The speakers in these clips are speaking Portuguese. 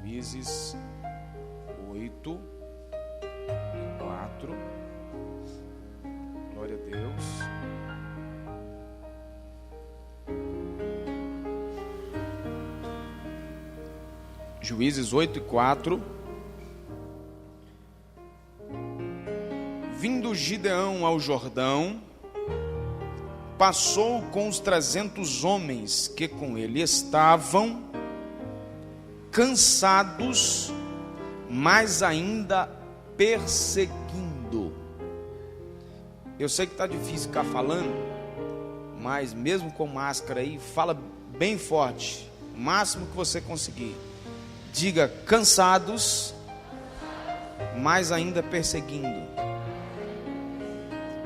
Juízes 8, 4. Glória a Deus. Juízes 8 e 4. Vindo Gideão ao Jordão, passou com os 300 homens que com ele estavam, cansados, mas ainda perseguindo. Eu sei que está difícil ficar falando, mas mesmo com máscara aí, fala bem forte, o máximo que você conseguir. Diga: cansados, mas ainda perseguindo.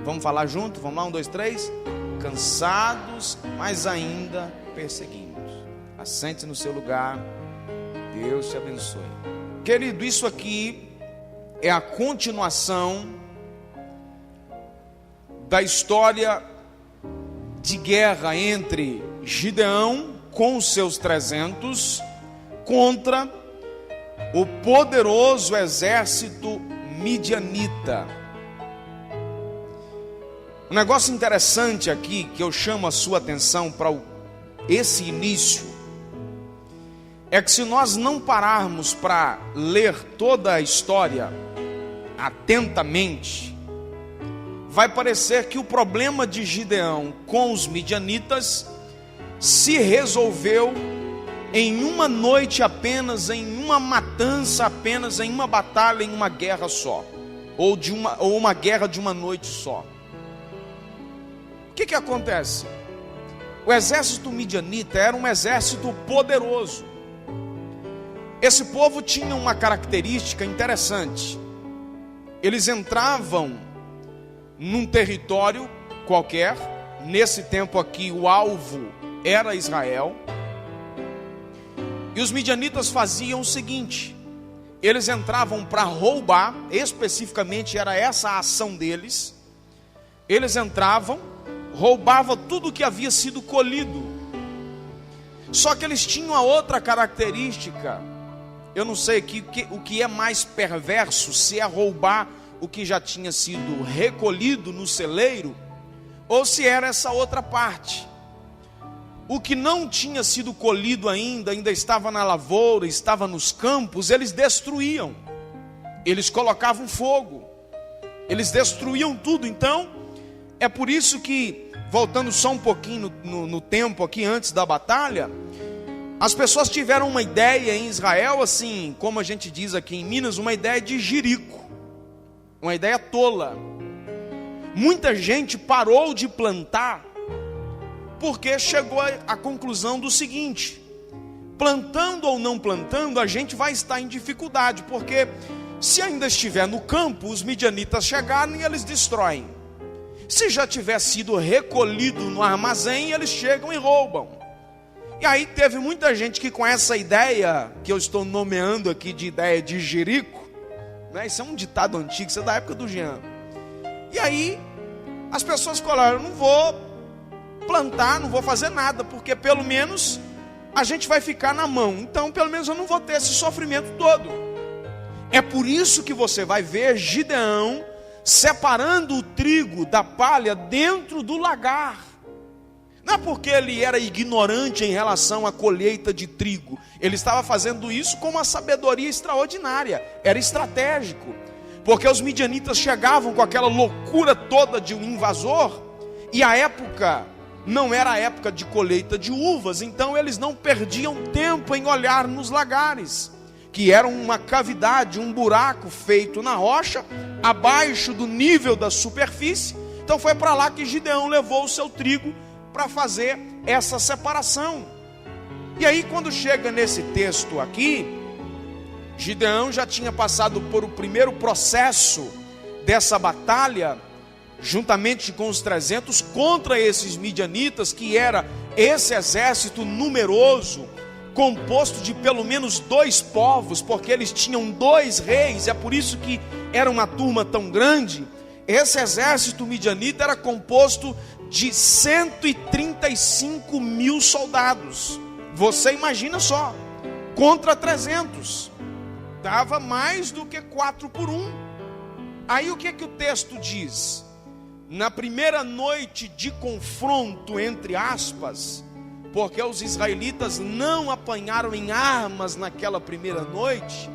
Vamos falar junto? Vamos lá, 1, 2, 3. Cansados, mas ainda perseguindo. Assente no seu lugar. Deus te abençoe. Querido, isso aqui é a continuação da história de guerra entre Gideão com os seus 300 contra o poderoso exército midianita. Um negócio interessante aqui que eu chamo a sua atenção para esse início é que, se nós não pararmos para ler toda a história atentamente, vai parecer que o problema de Gideão com os midianitas se resolveu em uma noite apenas, em uma matança apenas, em uma batalha, em uma guerra só, ou uma guerra de uma noite só. O que acontece? O exército midianita era um exército poderoso. Esse povo tinha uma característica interessante. Eles entravam num território qualquer. Nesse tempo aqui, o alvo era Israel. E os midianitas faziam o seguinte: eles entravam para roubar, especificamente era essa a ação deles. Eles entravam, roubavam tudo que havia sido colhido. Só que eles tinham a outra característica. Eu não sei o que é mais perverso, se é roubar o que já tinha sido recolhido no celeiro, ou se era essa outra parte. O que não tinha sido colhido ainda estava na lavoura, estava nos campos, eles destruíam. Eles colocavam fogo. Eles destruíam tudo. Então, é por isso que, voltando só um pouquinho no tempo aqui, antes da batalha, as pessoas tiveram uma ideia em Israel, assim, como a gente diz aqui em Minas, uma ideia de jirico, uma ideia tola. Muita gente parou de plantar, porque chegou à conclusão do seguinte: plantando ou não plantando, a gente vai estar em dificuldade, porque se ainda estiver no campo, os midianitas chegaram e eles destroem. Se já tiver sido recolhido no armazém, eles chegam e roubam. E aí teve muita gente que, com essa ideia, que eu estou nomeando aqui de ideia de jirico, né? Isso é um ditado antigo, isso é da época do Jean. E aí as pessoas falaram: eu não vou plantar, não vou fazer nada, porque pelo menos a gente vai ficar na mão. Então pelo menos eu não vou ter esse sofrimento todo. É por isso que você vai ver Gideão separando o trigo da palha dentro do lagar. Não é porque ele era ignorante em relação à colheita de trigo. Ele estava fazendo isso com uma sabedoria extraordinária. Era estratégico. Porque os midianitas chegavam com aquela loucura toda de um invasor. E a época não era a época de colheita de uvas. Então eles não perdiam tempo em olhar nos lagares, que era uma cavidade, um buraco feito na rocha, abaixo do nível da superfície. Então foi para lá que Gideão levou o seu trigo para fazer essa separação. E aí, quando chega nesse texto aqui, Gideão já tinha passado por o primeiro processo dessa batalha, juntamente com os 300, contra esses midianitas, que era esse exército numeroso, composto de pelo menos 2 povos, porque eles tinham 2 reis, é por isso que era uma turma tão grande. Esse exército midianita era composto de 135 mil soldados. Você imagina só, contra 300. Dava mais do que 4 por 1. Aí o que o texto diz? Na primeira noite de confronto, entre aspas, porque os israelitas não apanharam em armas naquela primeira noite,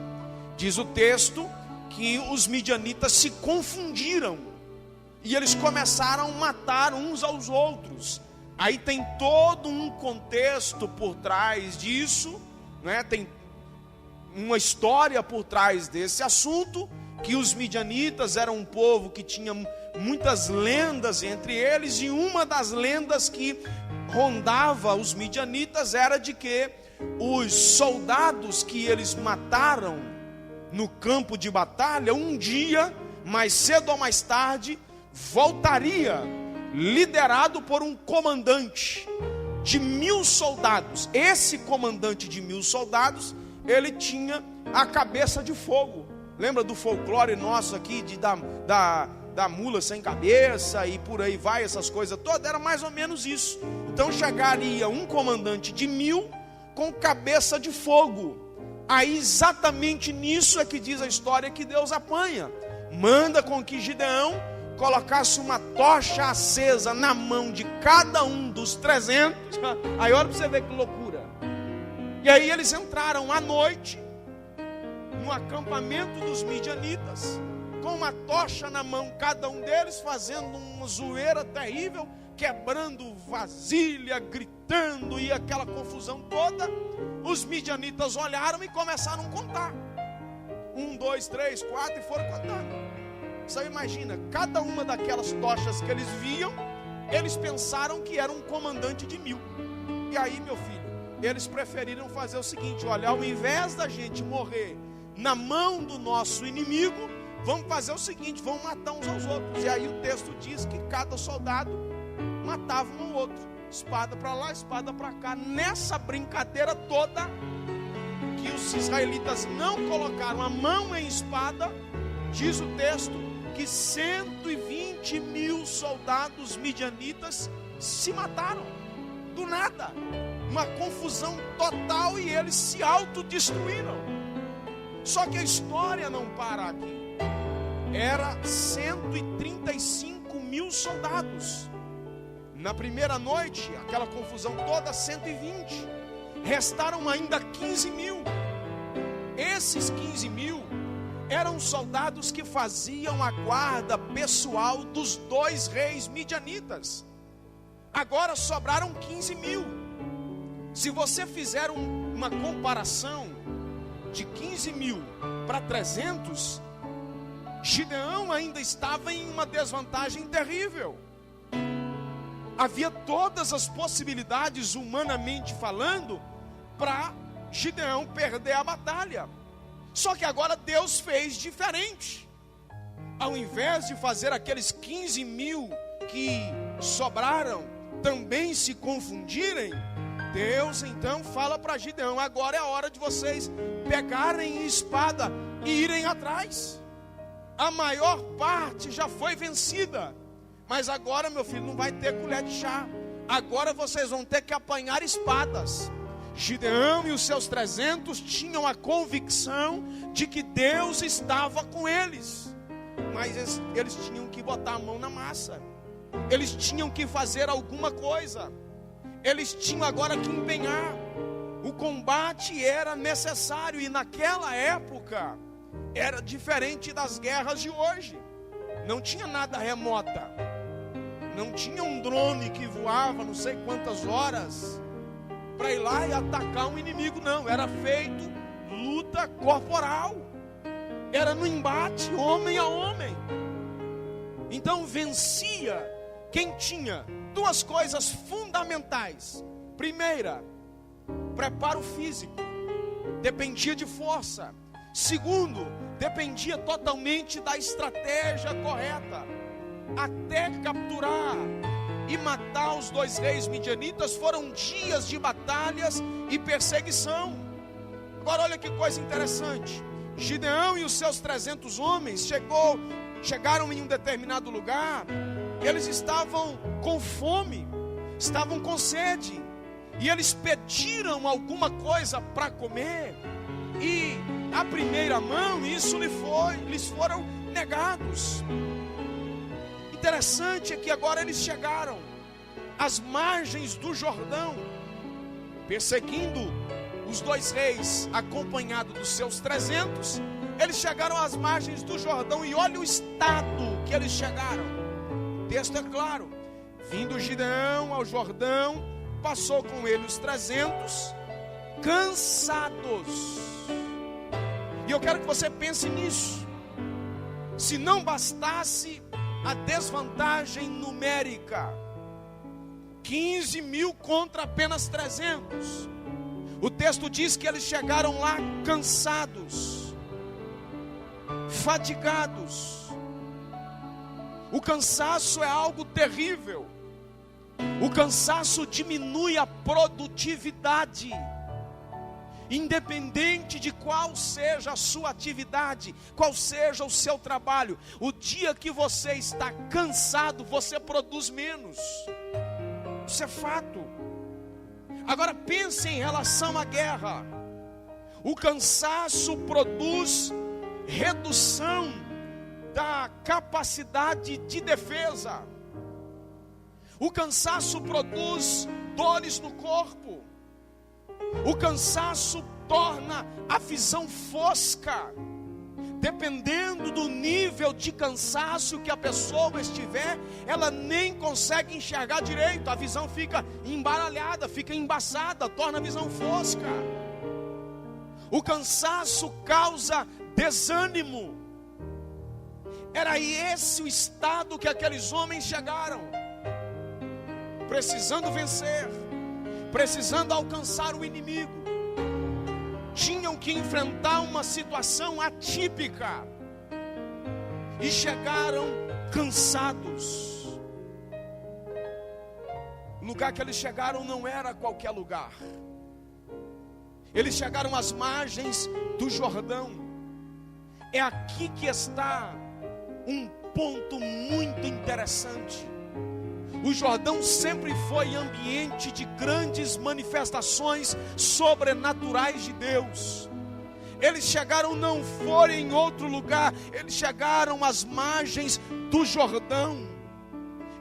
diz o texto que os midianitas se confundiram e eles começaram a matar uns aos outros. Aí tem todo um contexto por trás disso, né? Tem uma história por trás desse assunto, que os midianitas eram um povo que tinha muitas lendas entre eles, e uma das lendas que rondava os midianitas era de que os soldados que eles mataram no campo de batalha, um dia, mais cedo ou mais tarde, voltaria liderado por um comandante de 1000 soldados. Esse comandante de 1000 soldados, ele tinha a cabeça de fogo. Lembra do folclore nosso aqui, da mula sem cabeça e por aí vai, essas coisas todas? Era mais ou menos isso. Então chegaria um comandante de 1000 com cabeça de fogo. Aí exatamente nisso é que diz a história que Deus apanha. Manda com que Gideão colocasse uma tocha acesa na mão de cada um dos 300. Aí olha para você ver que loucura. E aí eles entraram à noite no acampamento dos midianitas, com uma tocha na mão, cada um deles fazendo uma zoeira terrível, quebrando vasilha, gritando e aquela confusão toda. Os midianitas olharam e começaram a contar. 1, 2, 3, 4 e foram contando. Você imagina, cada uma daquelas tochas que eles viam, eles pensaram que era um comandante de 1000. E aí, meu filho, eles preferiram fazer o seguinte: olha, ao invés da gente morrer na mão do nosso inimigo, vamos fazer o seguinte, vamos matar uns aos outros. E aí o texto diz que cada soldado matava um ao outro, espada para lá, espada para cá. Nessa brincadeira toda, que os israelitas não colocaram a mão em espada, diz o texto que 120.000 soldados midianitas se mataram, do nada, uma confusão total, e eles se autodestruíram. Só que a história não para aqui. Era 135.000 soldados. Na primeira noite, aquela confusão toda, 120. Restaram ainda 15.000. Esses 15.000 eram soldados que faziam a guarda pessoal dos 2 reis midianitas. Agora sobraram 15.000. Se você fizer uma comparação de 15.000 para 300, Gideão ainda estava em uma desvantagem terrível. Havia todas as possibilidades, humanamente falando, para Gideão perder a batalha. Só que agora Deus fez diferente. Ao invés de fazer aqueles 15.000 que sobraram também se confundirem, Deus então fala para Gideão: agora é a hora de vocês pegarem espada e irem atrás. A maior parte já foi vencida, mas agora, meu filho, não vai ter colher de chá. Agora vocês vão ter que apanhar espadas. Gideão e os seus 300 tinham a convicção de que Deus estava com eles, mas eles tinham que botar a mão na massa. Eles tinham que fazer alguma coisa. Eles tinham agora que empenhar. O combate era necessário, e naquela época era diferente das guerras de hoje. Não tinha nada remota. Não tinha um drone que voava não sei quantas horas para ir lá e atacar um inimigo. Não, era feito luta corporal. Era no embate, homem a homem. Então vencia quem tinha 2 coisas fundamentais. Primeira, preparo físico, dependia de força. Segundo, dependia totalmente da estratégia correta. Até capturar e matar os 2 reis midianitas foram dias de batalhas e perseguição. Agora olha que coisa interessante. Gideão e os seus 300 homens chegaram em um determinado lugar. Eles estavam com fome, estavam com sede. e eles pediram alguma coisa para comer, e à primeira mão isso lhes foram negados. Interessante é que agora eles chegaram às margens do Jordão, perseguindo os dois reis, acompanhado dos seus 300, eles chegaram às margens do Jordão, e olha o estado que eles chegaram. O texto é claro: vindo Gideão ao Jordão, passou com ele os 300, cansados. E eu quero que você pense nisso. Se não bastasse a desvantagem numérica, 15 mil contra apenas 300, o texto diz que eles chegaram lá cansados, fatigados. O cansaço é algo terrível. O cansaço diminui a produtividade, independente de qual seja a sua atividade, qual seja o seu trabalho. O dia que você está cansado, você produz menos. Isso é fato. Agora pense em relação à guerra. O cansaço produz redução da capacidade de defesa. O cansaço produz dores no corpo. O cansaço torna a visão fosca. Dependendo do nível de cansaço que a pessoa estiver, ela nem consegue enxergar direito. A visão fica embaralhada, fica embaçada, torna a visão fosca. O cansaço causa desânimo. Era esse o estado que aqueles homens chegaram, precisando vencer, precisando alcançar o inimigo. Tinham que enfrentar uma situação atípica, e chegaram cansados. O lugar que eles chegaram não era qualquer lugar. Eles chegaram às margens do Jordão. É aqui que está um ponto muito interessante. O Jordão sempre foi ambiente de grandes manifestações sobrenaturais de Deus. Eles chegaram, não foram em outro lugar, eles chegaram às margens do Jordão.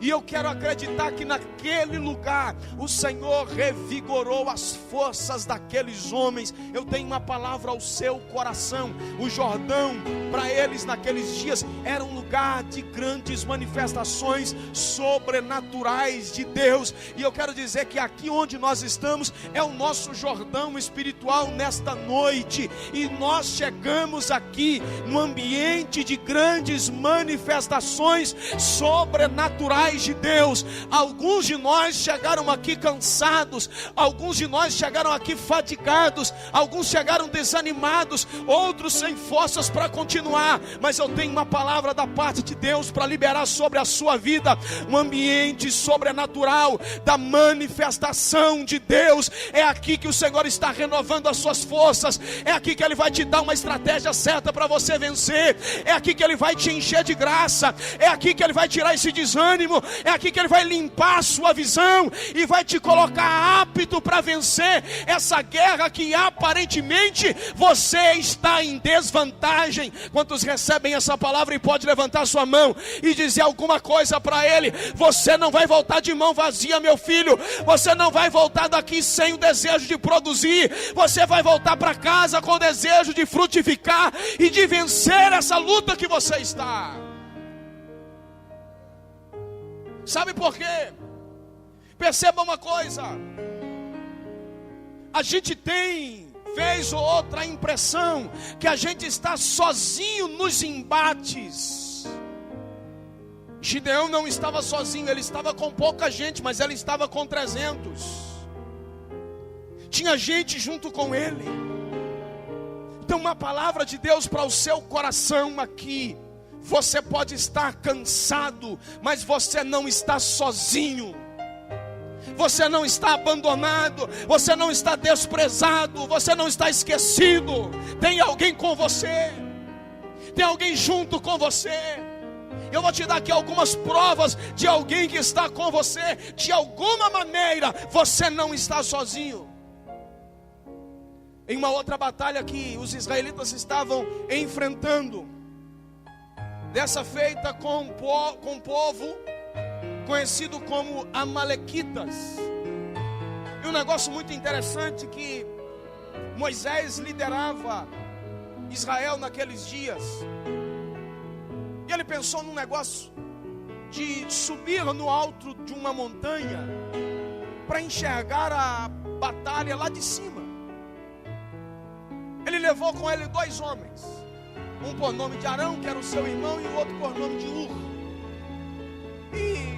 E eu quero acreditar que naquele lugar o Senhor revigorou as forças daqueles homens. Eu tenho uma palavra ao seu coração. O Jordão, para eles naqueles dias, era um lugar de grandes manifestações sobrenaturais de Deus. E eu quero dizer que aqui onde nós estamos é o nosso Jordão espiritual nesta noite. E nós chegamos aqui no ambiente de grandes manifestações sobrenaturais de Deus. Alguns de nós chegaram aqui cansados, alguns de nós chegaram aqui fatigados, alguns chegaram desanimados, outros sem forças para continuar. Mas eu tenho uma palavra da parte de Deus para liberar sobre a sua vida um ambiente sobrenatural da manifestação de Deus. É aqui que o Senhor está renovando as suas forças, é aqui que Ele vai te dar uma estratégia certa para você vencer, é aqui que Ele vai te encher de graça, é aqui que Ele vai tirar esse desânimo, é aqui que Ele vai limpar a sua visão e vai te colocar apto para vencer essa guerra que aparentemente você está em desvantagem. Quantos recebem essa palavra e pode levantar sua mão e dizer alguma coisa para ele? Você não vai voltar de mão vazia, meu filho. Você não vai voltar daqui sem o desejo de produzir. Você vai voltar para casa com o desejo de frutificar e de vencer essa luta que você está. Sabe por quê? Perceba uma coisa. A gente tem, vez ou outra, a impressão que a gente está sozinho nos embates. Gideão não estava sozinho, ele estava com pouca gente, mas ele estava com 300. Tinha gente junto com ele. Então, uma palavra de Deus para o seu coração aqui. Você pode estar cansado, mas você não está sozinho. Você não está abandonado, você não está desprezado, você não está esquecido. Tem alguém com você, tem alguém junto com você. Eu vou te dar aqui algumas provas de alguém que está com você. De alguma maneira você não está sozinho. Em uma outra batalha que os israelitas estavam enfrentando, dessa feita com um povo conhecido como Amalequitas. E um negócio muito interessante que Moisés liderava Israel naqueles dias. E ele pensou num negócio de subir no alto de uma montanha para enxergar a batalha lá de cima. Ele levou com ele 2 homens, um por nome de Arão, que era o seu irmão, e o outro por nome de Ur. E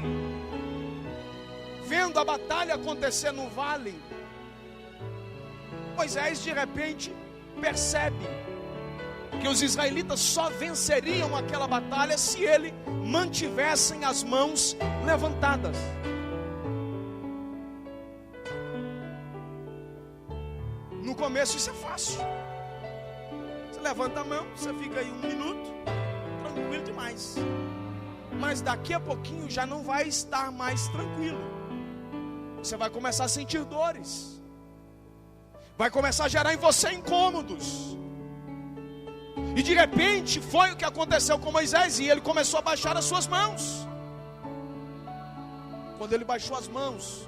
vendo a batalha acontecer no vale, Moisés de repente percebe que os israelitas só venceriam aquela batalha se ele mantivessem as mãos levantadas. No começo isso é fácil. Você levanta a mão, você fica aí 1 minuto, tranquilo demais. Mas daqui a pouquinho já não vai estar mais tranquilo. Você vai começar a sentir dores. Vai começar a gerar em você incômodos. E de repente foi o que aconteceu com Moisés. E ele começou a baixar as suas mãos. Quando ele baixou as mãos,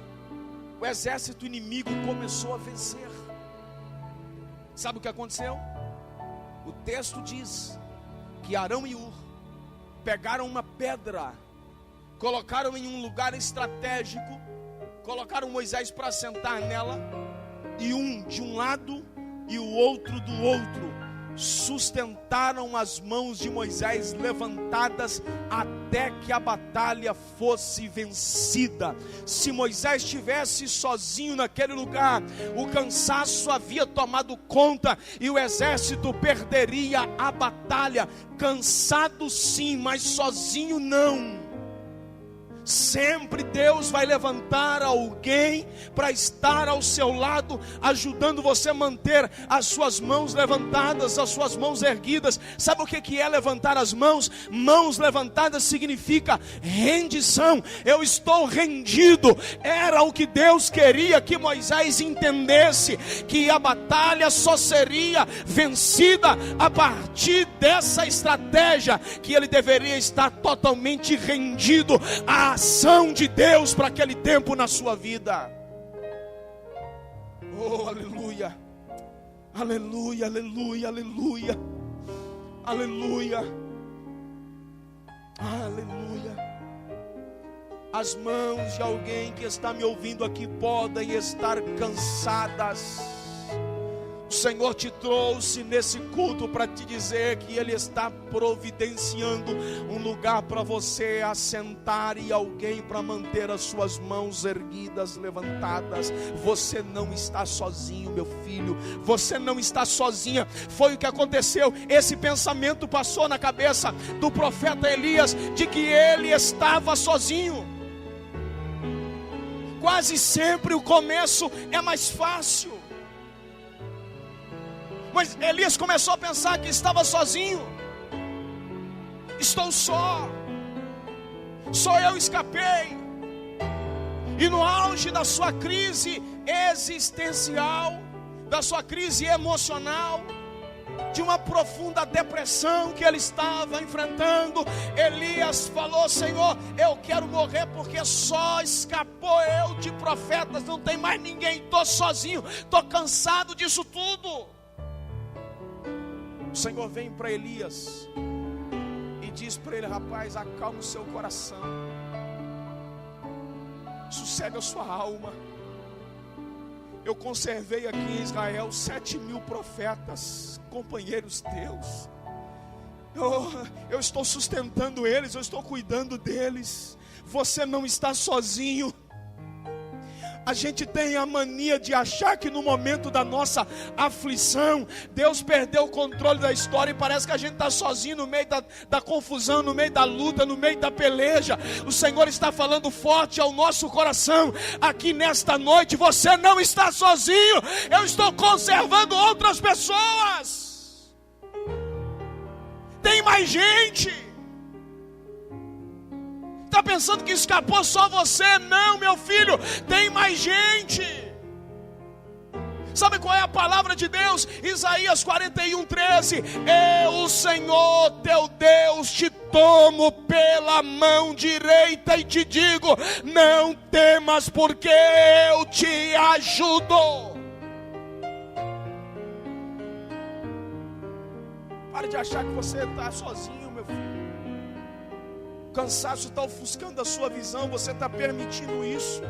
o exército inimigo começou a vencer. Sabe o que aconteceu? O texto diz que Arão e Ur pegaram uma pedra, colocaram em um lugar estratégico, colocaram Moisés para sentar nela, e um de um lado e o outro do outro, sustentaram as mãos de Moisés levantadas até que a batalha fosse vencida. Se Moisés estivesse sozinho naquele lugar, o cansaço havia tomado conta e o exército perderia a batalha. Cansado sim, mas sozinho não. Sempre Deus vai levantar alguém para estar ao seu lado, ajudando você a manter as suas mãos levantadas, as suas mãos erguidas. Sabe o que é levantar as mãos? Mãos levantadas significa rendição. Eu estou rendido. Era o que Deus queria que Moisés entendesse, que a batalha só seria vencida a partir dessa estratégia, que ele deveria estar totalmente rendido à ação de Deus para aquele tempo na sua vida. Oh, aleluia, aleluia, aleluia, aleluia, aleluia, aleluia. As mãos de alguém que está me ouvindo aqui podem estar cansadas. O Senhor te trouxe nesse culto para te dizer que Ele está providenciando um lugar para você assentar e alguém para manter as suas mãos erguidas, levantadas. Você não está sozinho, meu filho. Você não está sozinha. Foi o que aconteceu. Esse pensamento passou na cabeça do profeta Elias de que ele estava sozinho. Quase sempre o começo é mais fácil. Mas Elias começou a pensar que estava sozinho. Estou só eu escapei. E no auge da sua crise existencial, da sua crise emocional, de uma profunda depressão que ele estava enfrentando, Elias falou: Senhor, eu quero morrer porque só escapou eu de profetas, não tem mais ninguém, estou sozinho, estou cansado disso tudo. O Senhor vem para Elias e diz para ele: rapaz, acalma o seu coração, sossega a sua alma. Eu conservei aqui em Israel 7.000 profetas, companheiros teus. Eu estou sustentando eles, eu estou cuidando deles. Você não está sozinho. A gente tem a mania de achar que no momento da nossa aflição, Deus perdeu o controle da história e parece que a gente está sozinho no meio da confusão, no meio da luta, no meio da peleja. O Senhor está falando forte ao nosso coração aqui nesta noite: você não está sozinho, eu estou conservando outras pessoas. Tem mais gente. está pensando que escapou só você. Não, meu filho, tem mais gente. Sabe qual é a palavra de Deus? Isaías 41:13. Eu, Senhor teu Deus, te tomo pela mão direita e te digo: não temas, porque eu te ajudo. Pare de achar que você está sozinho, meu filho. O cansaço está ofuscando a sua visão, você está permitindo isso.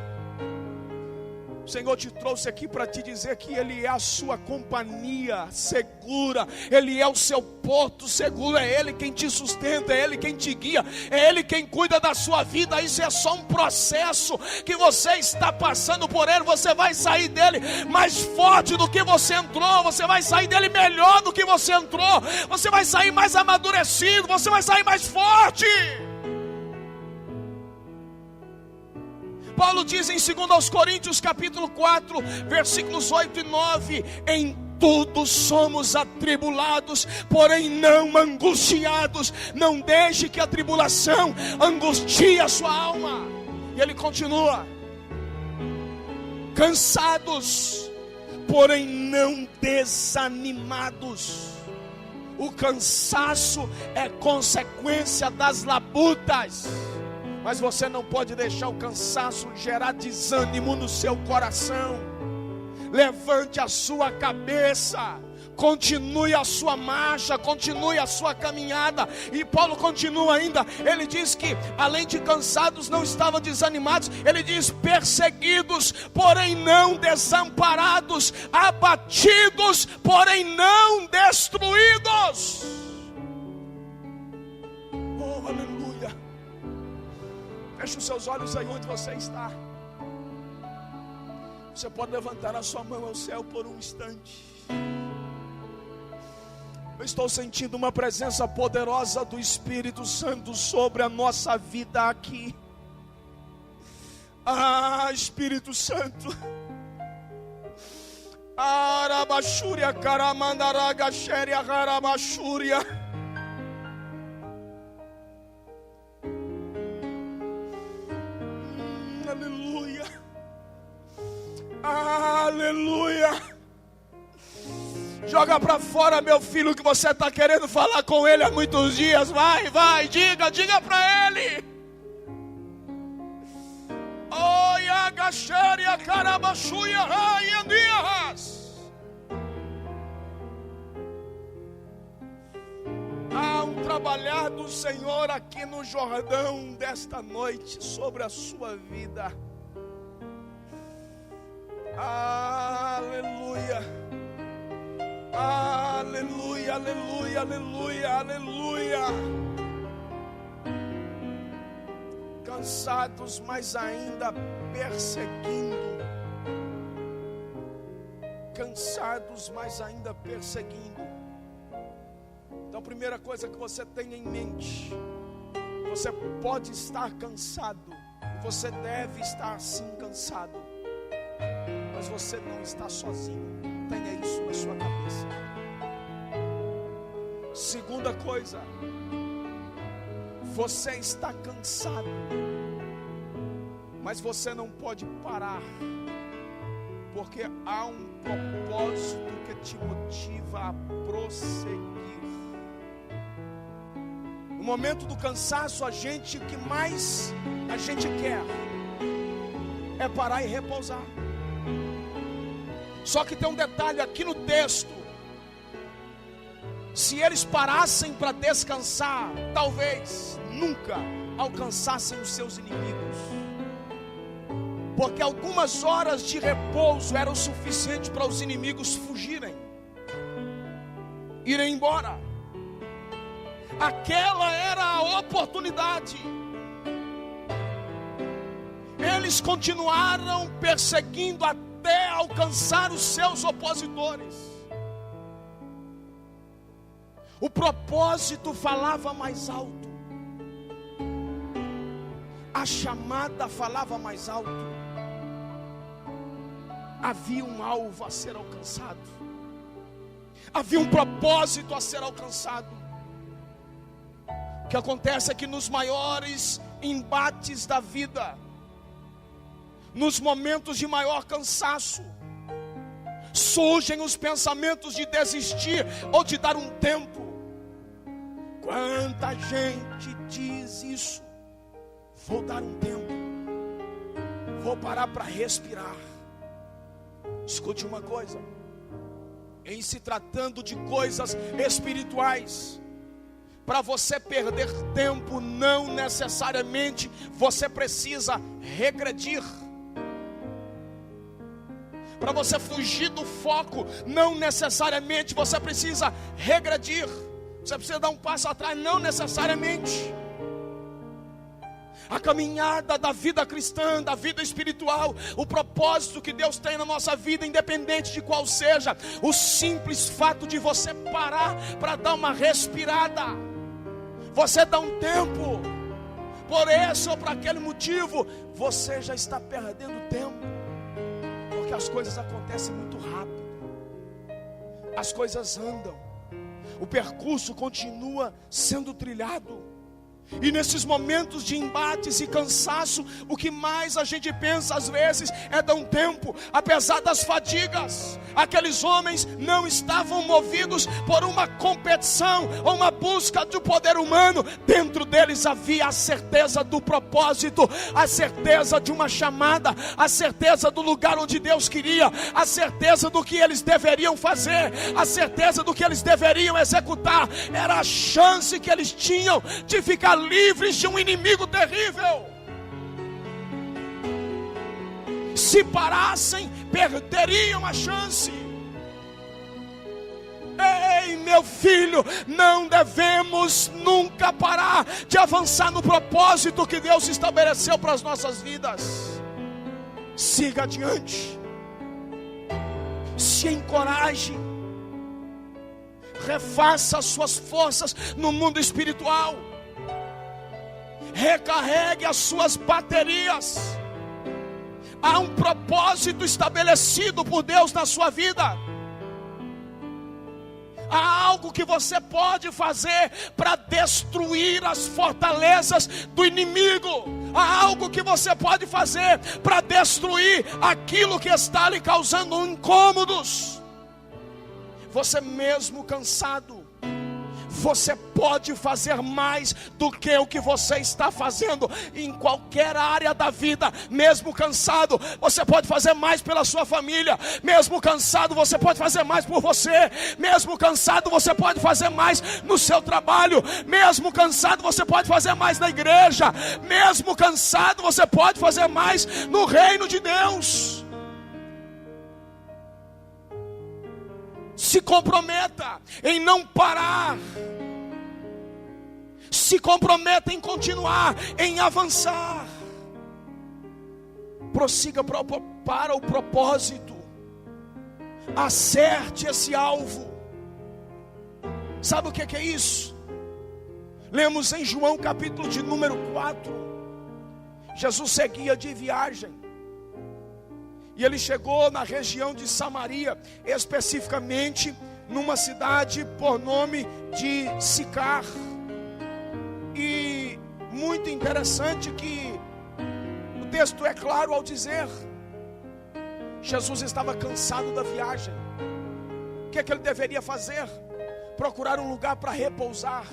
O Senhor te trouxe aqui para te dizer que Ele é a sua companhia segura, Ele é o seu porto seguro, é Ele quem te sustenta, é Ele quem te guia, é Ele quem cuida da sua vida. Isso é só um processo que você está passando por ele. Você vai sair dele mais forte do que você entrou, você vai sair dele melhor do que você entrou, você vai sair mais amadurecido, você vai sair mais forte. Paulo diz em 2 Coríntios capítulo 4, versículos 8 e 9: em tudo somos atribulados, porém não angustiados. Não deixe que a tribulação angustie a sua alma. E ele continua: cansados, porém não desanimados. O cansaço é consequência das labutas, mas você não pode deixar o cansaço gerar desânimo no seu coração. Levante a sua cabeça, continue a sua marcha, continue a sua caminhada. E Paulo continua ainda, ele diz que além de cansados não estavam desanimados, ele diz perseguidos, porém não desamparados, abatidos, porém não destruídos. Oh, aleluia. Feche os seus olhos aí onde você está. Você pode levantar a sua mão ao céu por um instante. Eu estou sentindo uma presença poderosa do Espírito Santo sobre a nossa vida aqui. Ah, Espírito Santo. Arabachúria, caramandaraga, xéria, arabachúria. Aleluia, aleluia. Joga para fora, meu filho, que você está querendo falar com ele há muitos dias. Vai, diga para ele. Oi, agaxéria, carabachuia, raiandias. Há um trabalhar do Senhor aqui no Jordão desta noite sobre a sua vida. Aleluia, aleluia, aleluia, aleluia, aleluia. Cansados, mas ainda perseguindo. Cansados, mas ainda perseguindo. Então, a primeira coisa que você tenha em mente: você pode estar cansado, você deve estar sim cansado, mas você não está sozinho. Tenha isso na sua cabeça. Segunda coisa: você está cansado, mas você não pode parar, porque há um propósito que te motiva a prosseguir. No momento do cansaço, o que mais a gente quer é parar e repousar. Só que tem um detalhe aqui no texto: se eles parassem para descansar, talvez nunca alcançassem os seus inimigos, porque algumas horas de repouso eram suficientes para os inimigos fugirem, irem embora. Aquela era a oportunidade. Eles continuaram perseguindo até alcançar os seus opositores. O propósito falava mais alto, a chamada falava mais alto. Havia um alvo a ser alcançado, havia um propósito a ser alcançado. O que acontece é que nos maiores embates da vida, nos momentos de maior cansaço, surgem os pensamentos de desistir ou de dar um tempo. Quanta gente diz isso: vou dar um tempo, vou parar para respirar. Escute uma coisa: em se tratando de coisas espirituais, para você perder tempo, não necessariamente você precisa regredir. Para você fugir do foco, não necessariamente você precisa regredir. Você precisa dar um passo atrás, não necessariamente. A caminhada da vida cristã, da vida espiritual, o propósito que Deus tem na nossa vida, independente de qual seja, o simples fato de você parar para dar uma respirada, você dá um tempo, por esse ou por aquele motivo, você já está perdendo tempo, porque as coisas acontecem muito rápido, as coisas andam, o percurso continua sendo trilhado. E nesses momentos de embates e cansaço, o que mais a gente pensa às vezes é dar um tempo, apesar das fadigas. Aqueles homens não estavam movidos por uma competição ou uma busca do poder humano. Dentro deles havia a certeza do propósito, a certeza de uma chamada, a certeza do lugar onde Deus queria, a certeza do que eles deveriam fazer, a certeza do que eles deveriam executar. Era a chance que eles tinham de ficar livres de um inimigo terrível. Se parassem, perderiam a chance. Ei, meu filho, não devemos nunca parar de avançar no propósito que Deus estabeleceu para as nossas vidas. Siga adiante, se encoraje, refaça as suas forças no mundo espiritual, recarregue as suas baterias. Há um propósito estabelecido por Deus na sua vida. Há algo que você pode fazer para destruir as fortalezas do inimigo. Há algo que você pode fazer para destruir aquilo que está lhe causando incômodos. Você mesmo cansado, você pode fazer mais do que o que você está fazendo em qualquer área da vida. Mesmo cansado, você pode fazer mais pela sua família. Mesmo cansado, você pode fazer mais por você. Mesmo cansado, você pode fazer mais no seu trabalho. Mesmo cansado, você pode fazer mais na igreja. Mesmo cansado, você pode fazer mais no reino de Deus. Se comprometa em não parar. Se comprometa em continuar, em avançar. Prossiga para o propósito. Acerte esse alvo. Sabe o que é isso? Lemos em João capítulo de número 4. Jesus seguia de viagem. E ele chegou na região de Samaria, especificamente numa cidade por nome de Sicar. E muito interessante que o texto é claro ao dizer: Jesus estava cansado da viagem. O que é que ele deveria fazer? Procurar um lugar para repousar.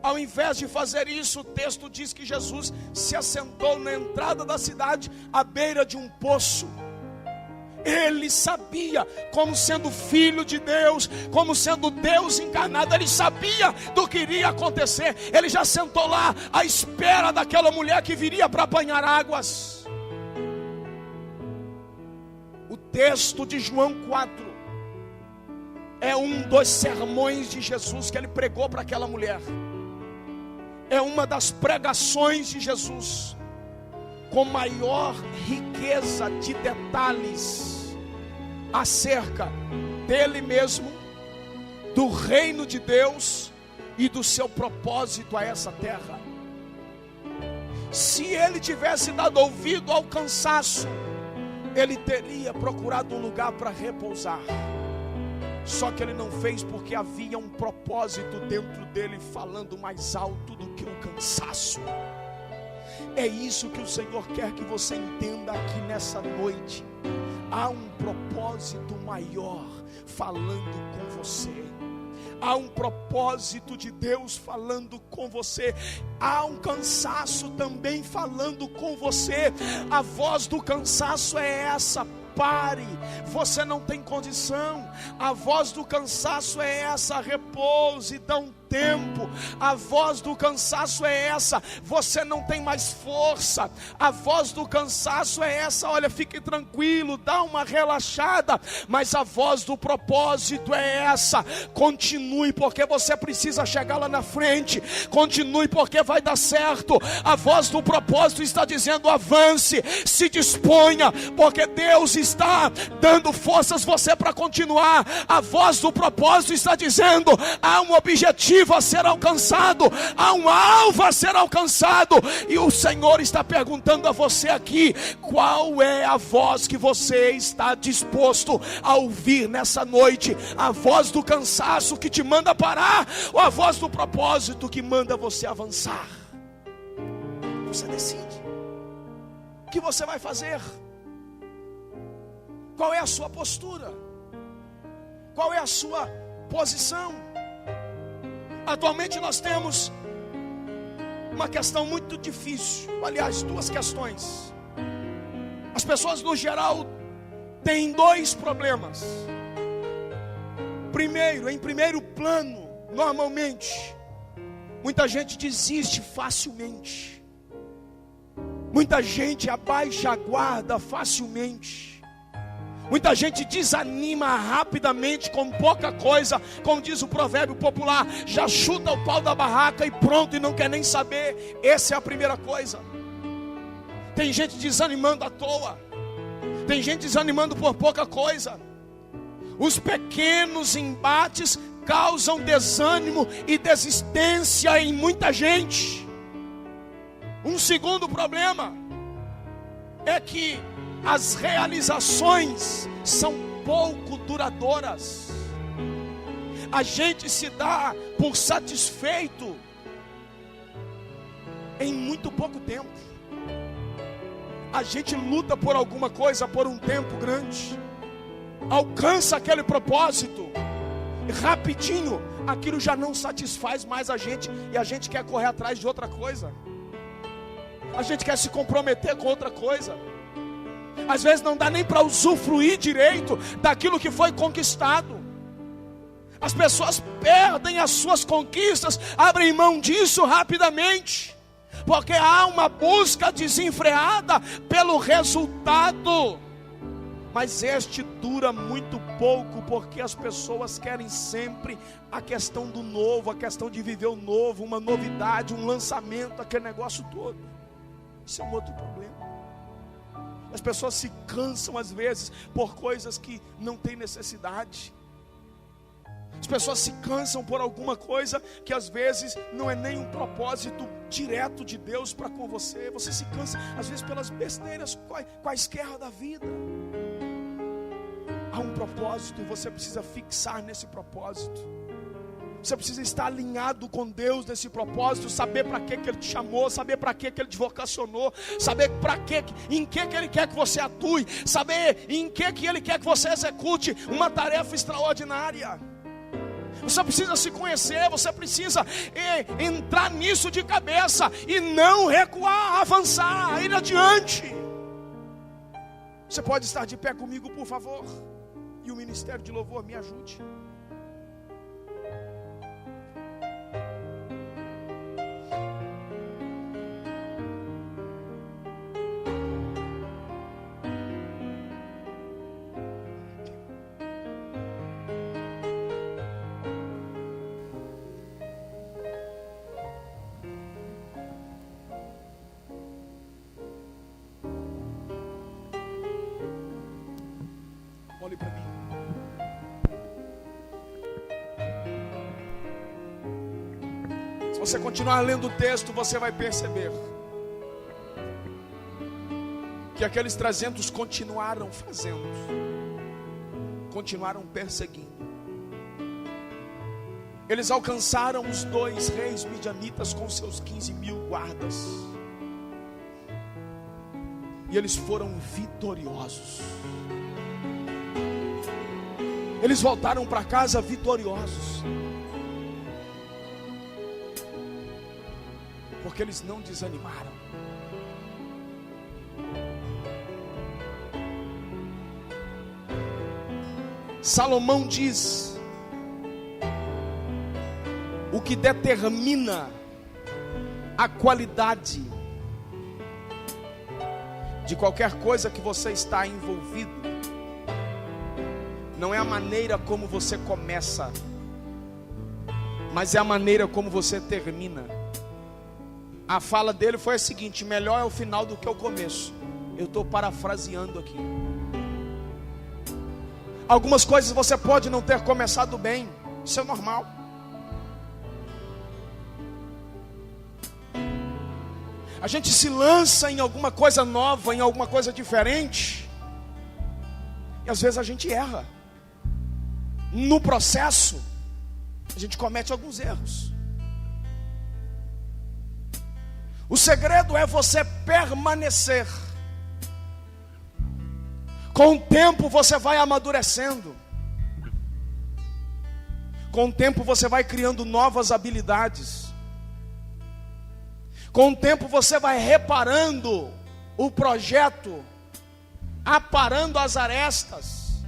Ao invés de fazer isso, o texto diz que Jesus se assentou na entrada da cidade, à beira de um poço. Ele sabia, como sendo filho de Deus, como sendo Deus encarnado, ele sabia do que iria acontecer. Ele já sentou lá à espera daquela mulher que viria para banhar águas. O texto de João 4 é um dos sermões de Jesus que ele pregou para aquela mulher. É uma das pregações de Jesus com maior riqueza de detalhes acerca dele mesmo, do reino de Deus e do seu propósito a essa terra. Se ele tivesse dado ouvido ao cansaço, ele teria procurado um lugar para repousar. Só que ele não fez, porque havia um propósito dentro dele falando mais alto do que o cansaço. É isso que o Senhor quer que você entenda aqui nessa noite. Há um propósito maior falando com você. Há um propósito de Deus falando com você. Há um cansaço também falando com você. A voz do cansaço é essa: pare, você não tem condição. A voz do cansaço é essa: repouse, dá um tempo. A voz do cansaço é essa: você não tem mais força. A voz do cansaço é essa: olha, fique tranquilo, dá uma relaxada. Mas a voz do propósito é essa: continue, porque você precisa chegar lá na frente. Continue, porque vai dar certo. A voz do propósito está dizendo: avance, se disponha, porque Deus está dando forças você para continuar. A voz do propósito está dizendo: há um objetivo a ser alcançado, há um alvo a ser alcançado. E o Senhor está perguntando a você aqui: qual é a voz que você está disposto a ouvir nessa noite? A voz do cansaço que te manda parar, ou a voz do propósito que manda você avançar? Você decide. O que você vai fazer? Qual é a sua postura? Qual é a sua posição? Atualmente nós temos uma questão muito difícil. Aliás, duas questões. As pessoas no geral têm dois problemas. Primeiro, em primeiro plano, normalmente, muita gente desiste facilmente. Muita gente abaixa a guarda facilmente. Muita gente desanima rapidamente com pouca coisa. Como diz o provérbio popular: já chuta o pau da barraca e pronto, e não quer nem saber. Essa é a primeira coisa. Tem gente desanimando à toa. Tem gente desanimando por pouca coisa. Os pequenos embates causam desânimo e desistência em muita gente. Um segundo problema é que as realizações são pouco duradouras. A gente se dá por satisfeito em muito pouco tempo. A gente luta por alguma coisa por um tempo grande, alcança aquele propósito, rapidinho aquilo já não satisfaz mais a gente, e a gente quer correr atrás de outra coisa. A gente quer se comprometer com outra coisa. Às vezes não dá nem para usufruir direito daquilo que foi conquistado. As pessoas perdem as suas conquistas, abrem mão disso rapidamente, porque há uma busca desenfreada pelo resultado. Mas este dura muito pouco, porque as pessoas querem sempre a questão do novo, a questão de viver o novo, uma novidade, um lançamento, aquele negócio todo. Isso é um outro problema. As pessoas se cansam às vezes por coisas que não tem necessidade. As pessoas se cansam por alguma coisa que às vezes não é nem um propósito direto de Deus para com você. Você se cansa às vezes pelas besteiras quaisquer da vida. Há um propósito e você precisa fixar nesse propósito. Você precisa estar alinhado com Deus nesse propósito, saber para que Ele te chamou, saber para que Ele te vocacionou, saber para que, em que Ele quer que você atue, saber em que Ele quer que você execute uma tarefa extraordinária. Você precisa se conhecer, você precisa entrar nisso de cabeça e não recuar, avançar, ir adiante. Você pode estar de pé comigo, por favor? E o Ministério de Louvor me ajude. Olhe para mim. Se você continuar lendo o texto, você vai perceber que aqueles 300 continuaram fazendo, continuaram perseguindo. Eles alcançaram os 2 reis midianitas com seus 15.000 guardas. E eles foram vitoriosos. Eles voltaram para casa vitoriosos. Porque eles não desanimaram. Salomão diz: o que determina a qualidade de qualquer coisa que você está envolvido não é a maneira como você começa, mas é a maneira como você termina. A fala dele foi a seguinte: melhor é o final do que o começo. Eu estou parafraseando aqui. Algumas coisas você pode não ter começado bem, isso é normal. A gente se lança em alguma coisa nova, em alguma coisa diferente, e às vezes a gente erra. No processo, a gente comete alguns erros. O segredo é você permanecer. Com o tempo você vai amadurecendo. Com o tempo você vai criando novas habilidades. Com o tempo você vai reparando o projeto, aparando as arestas,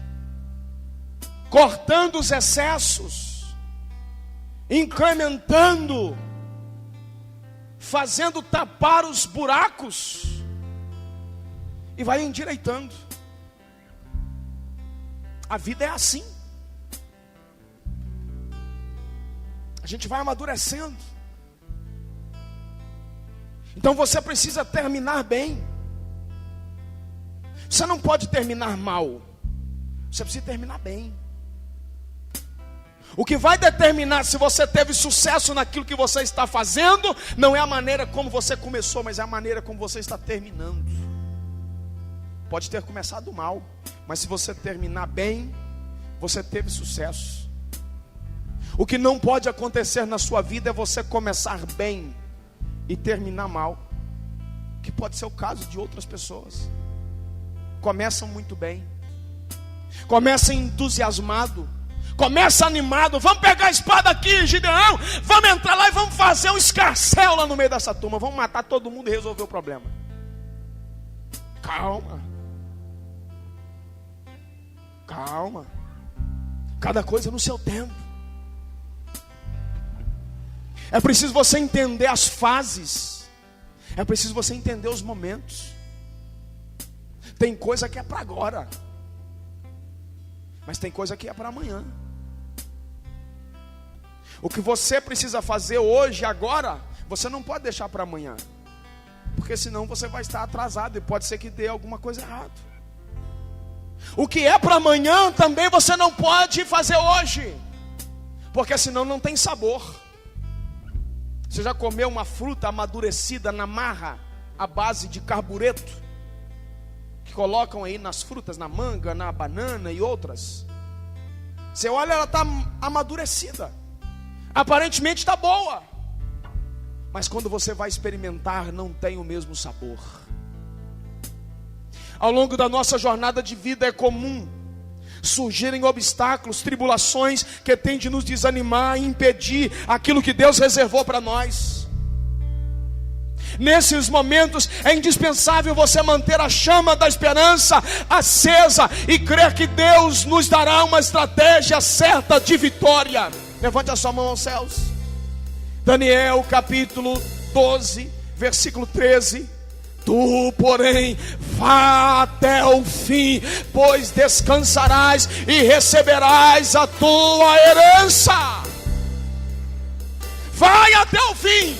cortando os excessos, incrementando, fazendo tapar os buracos e vai endireitando. A vida é assim. A gente vai amadurecendo. Então você precisa terminar bem. Você não pode terminar mal. Você precisa terminar bem. O que vai determinar se você teve sucesso naquilo que você está fazendo não é a maneira como você começou, mas é a maneira como você está terminando. Pode ter começado mal, mas se você terminar bem, você teve sucesso. O que não pode acontecer na sua vida é você começar bem e terminar mal, que pode ser o caso de outras pessoas. Começam muito bem, começa entusiasmado, começa animado. Vamos pegar a espada aqui, Gideão, vamos entrar lá e vamos fazer um escarcéu lá no meio dessa turma, vamos matar todo mundo e resolver o problema. Calma, calma, cada coisa no seu tempo. É preciso você entender as fases, é preciso você entender os momentos. Tem coisa que é para agora, mas tem coisa que é para amanhã. O que você precisa fazer hoje, agora, você não pode deixar para amanhã, porque senão você vai estar atrasado e pode ser que dê alguma coisa errada. O que é para amanhã também você não pode fazer hoje, porque senão não tem sabor. Você já comeu uma fruta amadurecida na marra, à base de carbureto, que colocam aí nas frutas, na manga, na banana e outras? Você olha, ela está amadurecida, aparentemente está boa, mas quando você vai experimentar, não tem o mesmo sabor. Ao longo da nossa jornada de vida é comum surgirem obstáculos, tribulações que têm de nos desanimar e impedir aquilo que Deus reservou para nós. Nesses momentos é indispensável você manter a chama da esperança acesa e crer que Deus nos dará uma estratégia certa de vitória. Levante a sua mão aos céus. Daniel capítulo 12, versículo 13. Tu, porém, vá até o fim, pois descansarás e receberás a tua herança. Vai até o fim.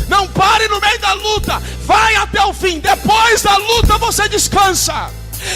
Não pare no meio da luta. Vai até o fim. Depois da luta você descansa.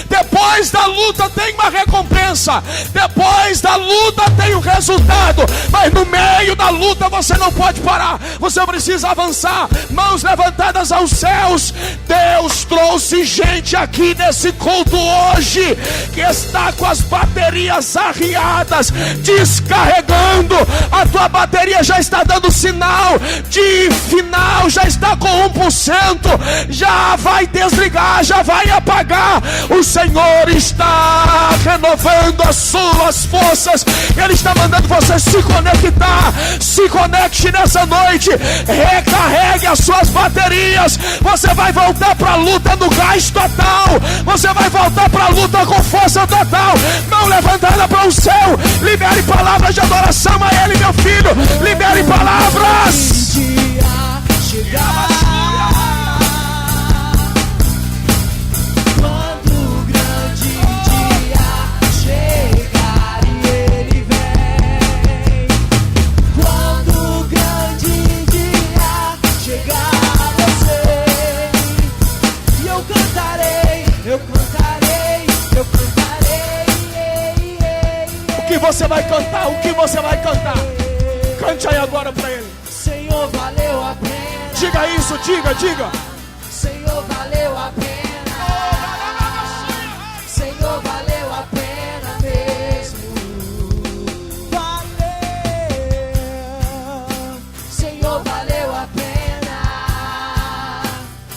Depois da luta tem uma recompensa. Depois da luta tem um resultado. Mas no meio da luta você não pode parar. Você precisa avançar. Mãos levantadas aos céus. Deus trouxe gente aqui nesse culto hoje que está com as baterias arriadas, descarregando. A tua bateria já está dando sinal de final, já está com 1%, já vai desligar, já vai apagar. O Senhor está renovando as suas forças. Ele está mandando você se conectar. Se conecte nessa noite, recarregue as suas baterias. Você vai voltar para a luta no gás total. Você vai voltar para a luta com força total. Mão levantada para o céu. Libere palavras de adoração a Ele, meu filho. Libere palavras. Quando o grande dia chegar e Ele vem. Quando o grande dia chegar, eu sei. E eu cantarei, eu cantarei, eu cantarei. O que você vai cantar? O que você vai cantar? Cante aí agora para Ele. Senhor, valeu a pena. Diga isso, diga. Senhor, valeu a pena. Senhor, valeu a pena mesmo. Valeu. Senhor, valeu a pena.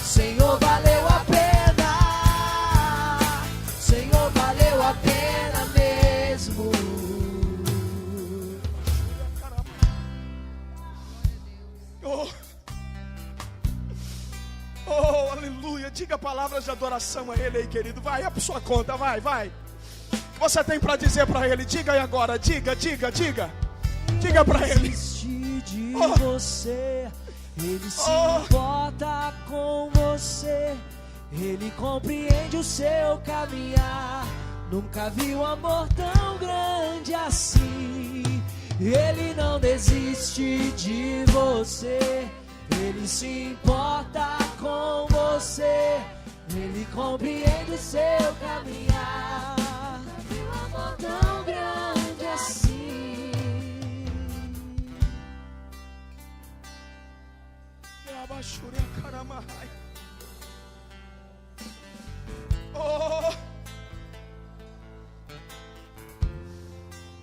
Senhor, valeu a pena. Senhor, valeu a pena mesmo. Oh, aleluia. Diga palavras de adoração a Ele aí, querido. Vai, é por sua conta, vai. O que você tem para dizer para Ele? Diga aí agora, diga. Diga para Ele. De você, Ele se importa com você. Ele compreende o seu caminhar. Nunca vi um amor tão grande assim. Ele não desiste de você. Ele se importa com você. Ele compreende o seu caminhar. Um amor tão grande assim. Oh,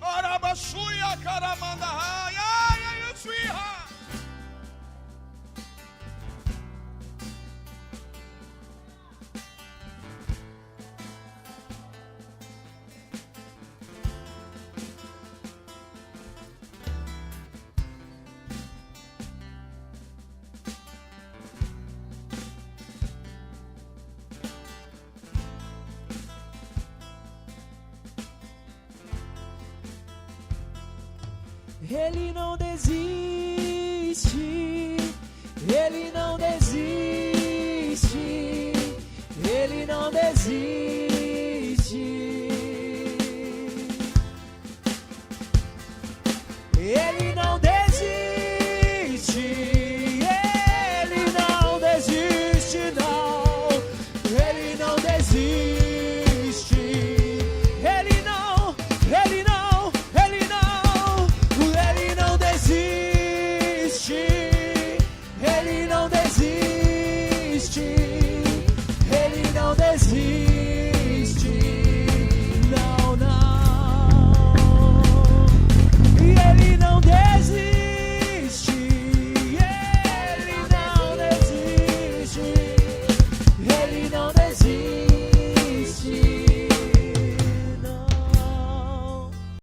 Arabaxuia caramanda, ai, suia. Ele não desiste